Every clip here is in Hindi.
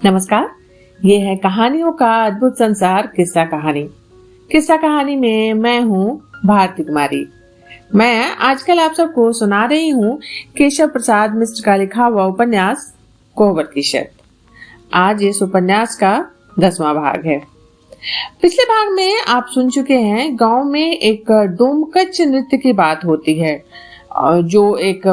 नमस्कार। ये है कहानियों का अद्भुत संसार किस्सा कहानी। किस्सा कहानी में मैं हूँ भारती कुमारी। मैं आजकल आप सबको सुना रही हूँ केशव प्रसाद मिश्र का लिखा हुआ उपन्यास कोहबर की शर्त। आज इस उपन्यास का 10वां भाग है। पिछले भाग में आप सुन चुके हैं गांव में एक डोमकच नृत्य की बात होती है, जो एक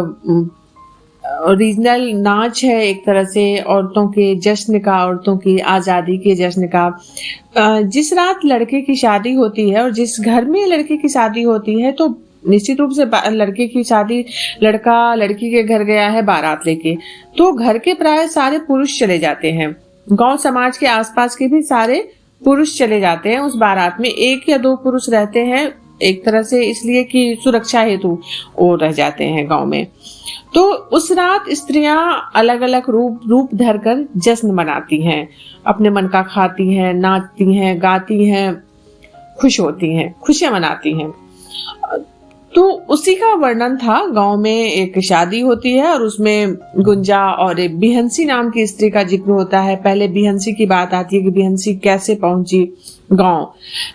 रीजनल नाच है, एक तरह से औरतों के जश्न का, औरतों की आजादी के जश्न का। जिस रात लड़के की शादी होती है और जिस घर में लड़के की शादी होती है, तो निश्चित रूप से लड़के की शादी, लड़का लड़की के घर गया है बारात लेके, तो घर के प्राय सारे पुरुष चले जाते हैं। गांव समाज के आसपास के भी सारे पुरुष चले जाते हैं उस बारात में। 1 या 2 पुरुष रहते हैं, एक तरह से इसलिए कि सुरक्षा हेतु वो रह जाते हैं गांव में। तो उस रात स्त्रियां अलग अलग रूप धरकर जश्न मनाती हैं, अपने मन का खाती हैं, नाचती हैं, गाती हैं, खुश होती हैं, खुशियां मनाती हैं। तो उसी का वर्णन था। गांव में एक शादी होती है और उसमें गुंजा और एक बिहंसी नाम की स्त्री का जिक्र होता है। पहले बिहंसी की बात आती है कि बिहंसी कैसे पहुंची गांव।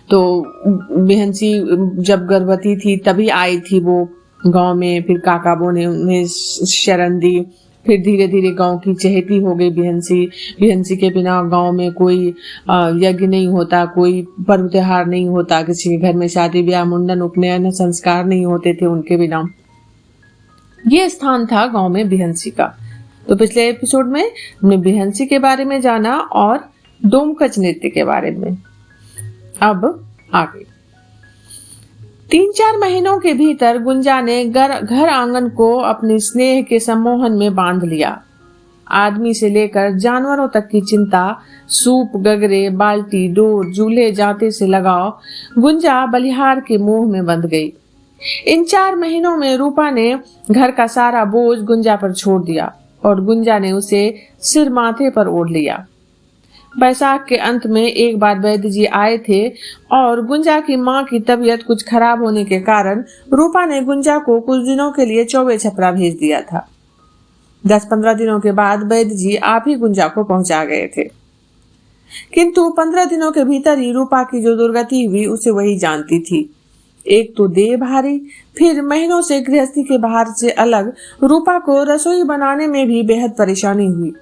तो बिहंसी जब गर्भवती थी तभी आई थी वो गांव में। फिर काकाबो ने उन्हें शरण दी। फिर धीरे धीरे गांव की चहेती हो गई बिहंसी। बिहंसी के बिना गांव में कोई यज्ञ नहीं होता, कोई पर्व त्योहार नहीं होता, किसी के घर में शादी ब्याह, मुंडन, उपनयन, संस्कार नहीं होते थे उनके बिना। ये स्थान था गांव में बिहंसी का। तो पिछले एपिसोड में हमने बिहंसी के बारे में जाना और डोमकच नृत्य के बारे में। अब आगे 3-4 महीनों के भीतर गुंजा ने घर आंगन को अपने स्नेह के सम्मोहन में बांध लिया। आदमी से लेकर जानवरों तक की चिंता, सूप, गगरे, बाल्टी, डोर, जूल्हे जाते से लगाओ, गुंजा बलिहार के मोह में बंध गई। इन 4 महीनों में रूपा ने घर का सारा बोझ गुंजा पर छोड़ दिया और गुंजा ने उसे सिर माथे पर ओढ़ लिया। बैसाख के अंत में एक बार वैद्य जी आए थे और गुंजा की मां की तबीयत कुछ खराब होने के कारण रूपा ने गुंजा को कुछ दिनों के लिए चौबे छपरा भेज दिया था। 10-15 दिनों के बाद वैद्य जी आप ही गुंजा को पहुंचा गए थे, किंतु 15 दिनों के भीतर ही रूपा की जो दुर्गति हुई उसे वही जानती थी। एक तो देह भारी, फिर महीनों से गृहस्थी के बाहर से अलग रूपा को रसोई बनाने में भी बेहद परेशानी हुई।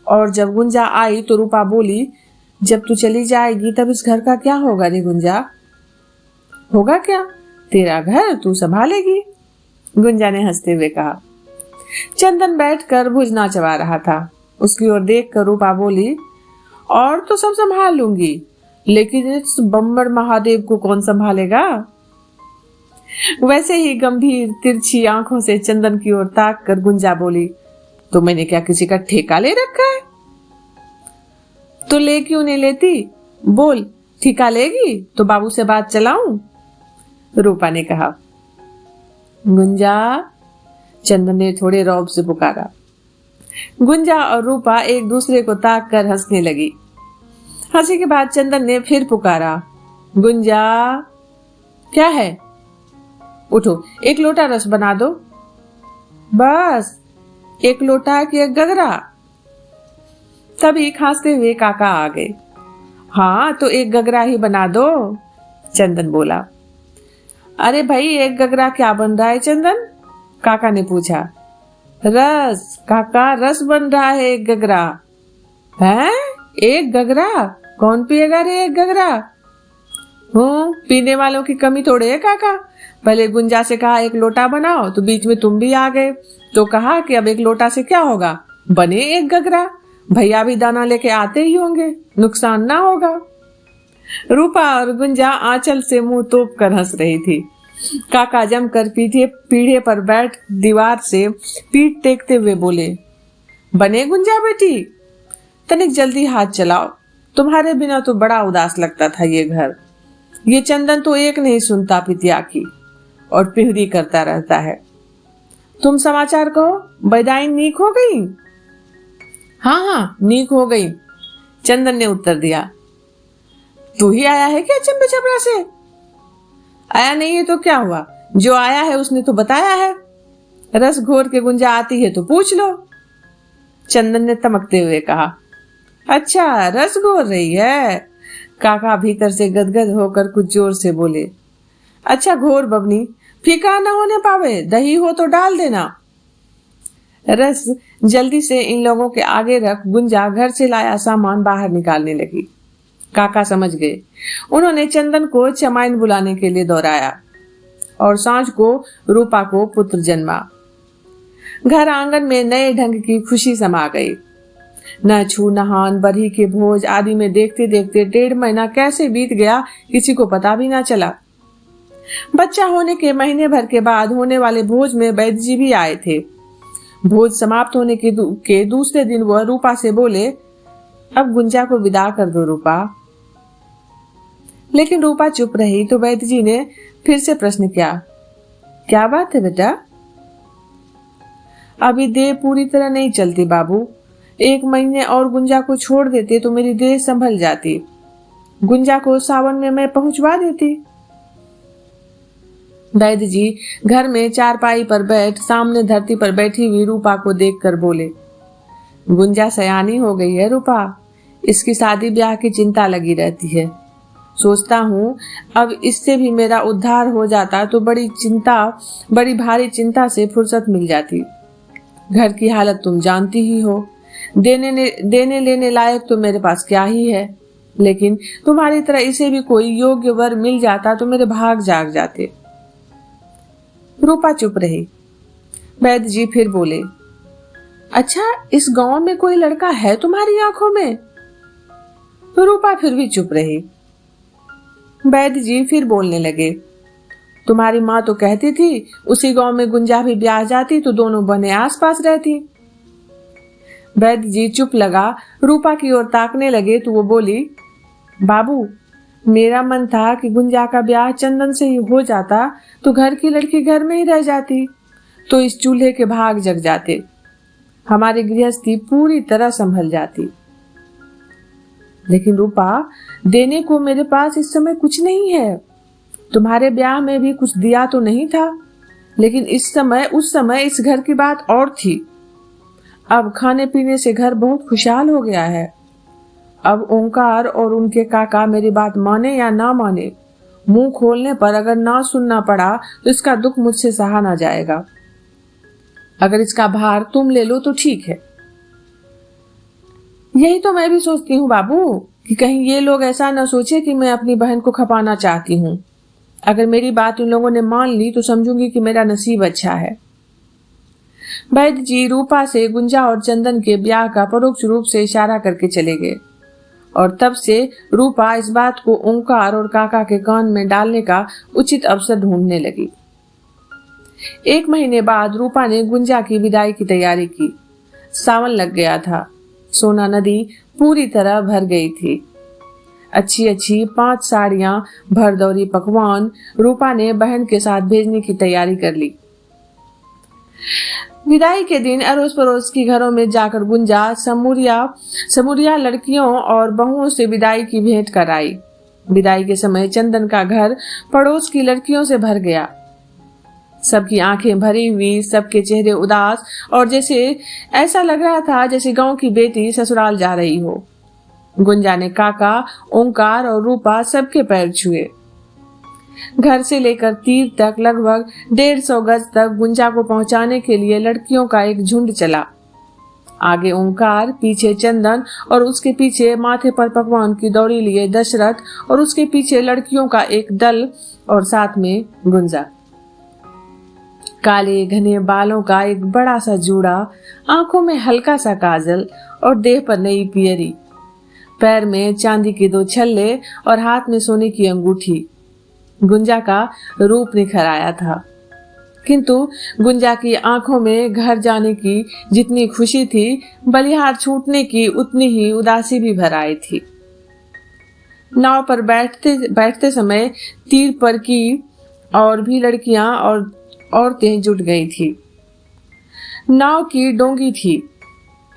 और जब गुंजा आई तो रूपा बोली, जब तू चली जाएगी तब इस घर का क्या होगा रे गुंजा? होगा क्या? तेरा घर तू संभालेगी, गुंजा ने हंसते हुए कहा। चंदन बैठकर भुजना चबा रहा था। उसकी ओर देखकर रूपा बोली, और तो सब संभाल लूंगी, लेकिन इस बम्बर महादेव को कौन संभालेगा? वैसे ही गंभीर तिरछी आंखों से चंदन की ओर ताक कर गुंजा बोली, तो मैंने क्या किसी का ठेका ले रखा है? तो ले क्यों नहीं लेती? बोल, ठेका लेगी तो बाबू से बात चलाऊं? रूपा ने कहा। गुंजा, चंदन ने थोड़े रौब से पुकारा। गुंजा और रूपा एक दूसरे को ताक कर हंसने लगी। हंसी के बाद चंदन ने फिर पुकारा, गुंजा। क्या है? उठो, 1 लोटा रस बना दो। बस 1 लोटा कि 1 गगरा? तभी खांसते हुए काका आ गए। हाँ तो 1 गगरा ही बना दो, चंदन बोला। अरे भाई 1 गगरा क्या बन रहा है चंदन? काका ने पूछा। रस काका, रस बन रहा है 1 गगरा। है 1 गगरा? कौन पिएगा रे 1 गगरा? पीने वालों की कमी थोड़े है काका। पहले गुंजा से कहा 1 लोटा बनाओ, तो बीच में तुम भी आ गए, तो कहा कि अब 1 लोटा से क्या होगा, बने 1 गगरा। भैया भी दाना लेके आते ही होंगे, नुकसान ना होगा। रूपा और गुंजा आंचल से मुंह तोप कर हंस रही थी। काका जमकर पीढ़े पर बैठ दीवार से पीठ टेकते हुए बोले, बने गुंजा बेटी, तनिक जल्दी हाथ चलाओ, तुम्हारे बिना तो बड़ा उदास लगता था ये घर। ये चंदन तो एक नहीं सुनता पितिया की, और पिहरी करता रहता है। तुम समाचार कहो, बैदाइन नीक हो गई? हाँ, नीक हो गई, चंदन ने उत्तर दिया। तू ही आया है क्या चंबे छपरा से? आया नहीं है तो क्या हुआ, जो आया है उसने तो बताया है। रस घोर के गुंजा आती है तो पूछ लो, चंदन ने तमकते हुए कहा। अच्छा, रस घोल रही है। काका भीतर से गदगद होकर कुछ जोर से बोले। अच्छा घोर बबनी, फीका न होने पावे, दही हो तो डाल देना। रस जल्दी से इन लोगों के आगे रख गुंजा घर से लाया सामान बाहर निकालने लगी। काका समझ गए। उन्होंने चंदन को चमाइन बुलाने के लिए दोहराया और सांझ को रूपा को पुत्र जन्मा। घर आंगन में नए ढंग की खुशी समा गई। न छू नहान बरही के भोज आदि में देखते देखते 1.5 महीना कैसे बीत गया किसी को पता भी ना चला। बच्चा होने के महीने भर के बाद होने वाले भोज में वैद्य जी भी आए थे। भोज समाप्त होने के दूसरे दिन वह रूपा से बोले, अब गुंजा को विदा कर दो रूपा। लेकिन रूपा चुप रही तो वैद्य जी ने फिर से प्रश्न किया, क्या बात है बेटा? अभी देह पूरी तरह नहीं चलती बाबू। 1 महीने और गुंजा को छोड़ देते तो मेरी देह संभल जाती। गुंजा को सावन में मैं पहुंचवा देती। वैद्य जी घर में चारपाई पर बैठ सामने धरती पर बैठी हुई रूपा को देखकर बोले, गुंजा सयानी हो गई है रूपा। इसकी शादी ब्याह की चिंता लगी रहती है। सोचता हूँ अब इससे भी मेरा उद्धार हो जाता तो बड़ी भारी चिंता से फुर्सत मिल जाती। घर की हालत तुम जानती ही हो। देने लेने लायक तो मेरे पास क्या ही है, लेकिन तुम्हारी तरह इसे भी कोई योग्य वर मिल जाता तो मेरे भाग जाग जाते। रूपा चुप रही। वैद्य जी फिर बोले, अच्छा इस गांव में कोई लड़का है तुम्हारी आंखों में? रूपा फिर भी चुप रही। वैद्य जी फिर बोलने लगे, तुम्हारी माँ तो कहती थी उसी गांव में गुंजा भी ब्याह जाती तो दोनों बने आस पास रहती। वैद्य जी चुप लगा रूपा की ओर ताकने लगे तो वो बोली, बाबू मेरा मन था कि गुंजा का ब्याह चंदन से ही हो जाता तो घर की लड़की घर में ही रह जाती तो इस चूल्हे के भाग जग जाते। हमारी गृहस्थी पूरी तरह संभल जाती। लेकिन रूपा देने को मेरे पास इस समय कुछ नहीं है। तुम्हारे ब्याह में भी कुछ दिया तो नहीं था, लेकिन उस समय इस घर की बात और थी। अब खाने पीने से घर बहुत खुशहाल हो गया है। अब ओंकार और उनके काका मेरी बात माने या ना माने, मुंह खोलने पर अगर ना सुनना पड़ा तो इसका दुख मुझसे सहा ना जाएगा। अगर इसका भार तुम ले लो तो ठीक है। यही तो मैं भी सोचती हूँ बाबू कि कहीं ये लोग ऐसा न सोचे कि मैं अपनी बहन को खपाना चाहती हूँ। अगर मेरी बात उन लोगों ने मान ली तो समझूंगी कि मेरा नसीब अच्छा है। वैद्य जी रूपा से गुंजा और चंदन के ब्याह का परोक्ष रूप से इशारा करके चले गए और तब से रूपा इस बात को ओंकार और काका के कान में डालने का उचित अवसर ढूंढने लगी। 1 महीने बाद रूपा ने गुंजा की विदाई की तैयारी की। सावन लग गया था। सोना नदी पूरी तरह भर गई थी। अच्छी 5 साड़ियां, भरदौरी पकवान रूपा ने बहन के साथ भेजने की तैयारी कर ली। विदाई के दिन अड़ोस पड़ोस के घरों में जाकर गुंजा समूरिया लड़कियों और बहुओं से विदाई की भेंट कराई। विदाई के समय चंदन का घर पड़ोस की लड़कियों से भर गया। सबकी आंखें भरी हुई, सबके चेहरे उदास और जैसे ऐसा लग रहा था जैसे गांव की बेटी ससुराल जा रही हो। गुंजा ने काका, ओंकार और रूपा सबके पैर छुए। घर से लेकर तीर तक लगभग 150 गज तक गुंजा को पहुंचाने के लिए लड़कियों का एक झुंड चला। आगे ओंकार, पीछे चंदन और उसके पीछे माथे पर पकवान की दौड़ी लिए दशरथ और उसके पीछे लड़कियों का एक दल और साथ में गुंजा। काले घने बालों का एक बड़ा सा जूड़ा, आंखों में हल्का सा काजल और देह पर नई पियरी, पैर में चांदी के 2 छल्ले और हाथ में सोने की अंगूठी। गुंजा का रूप निखर आया था, किंतु गुंजा की आंखों में घर जाने की जितनी खुशी थी, बलिहार छूटने की उतनी ही उदासी भी भर आई थी। नाव पर बैठते समय तीर पर की और भी लड़कियां और औरतें जुट गई थी। नाव की डोंगी थी।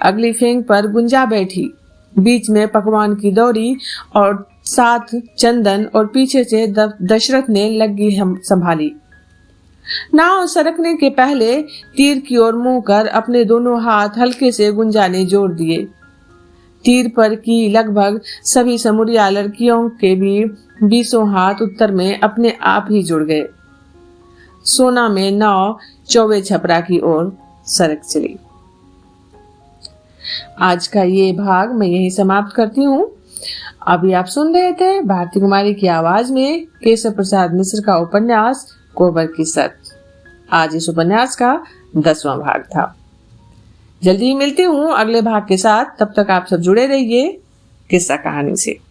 अगली फेंग पर गुंजा बैठी, बीच में पकवान की दौड़ी और साथ चंदन और पीछे से दशरथ ने लग्गी संभाली। नाव सरकने के पहले तीर की ओर मुंह कर अपने दोनों हाथ हल्के से गुंजा ने जोड़ दिए। तीर पर की लगभग सभी समुरिया लड़कियों के भी 20 हाथ उत्तर में अपने आप ही जुड़ गए। सोना में नाव चौबे छपरा की ओर सरक चली। आज का ये भाग मैं यही समाप्त करती हूँ। अभी आप सुन रहे थे भारती कुमारी की आवाज में केशव प्रसाद मिश्र का उपन्यास कोबर की सत। आज इस उपन्यास का 10वां भाग था। जल्दी ही मिलती हूँ अगले भाग के साथ। तब तक आप सब जुड़े रहिए किस्सा कहानी से।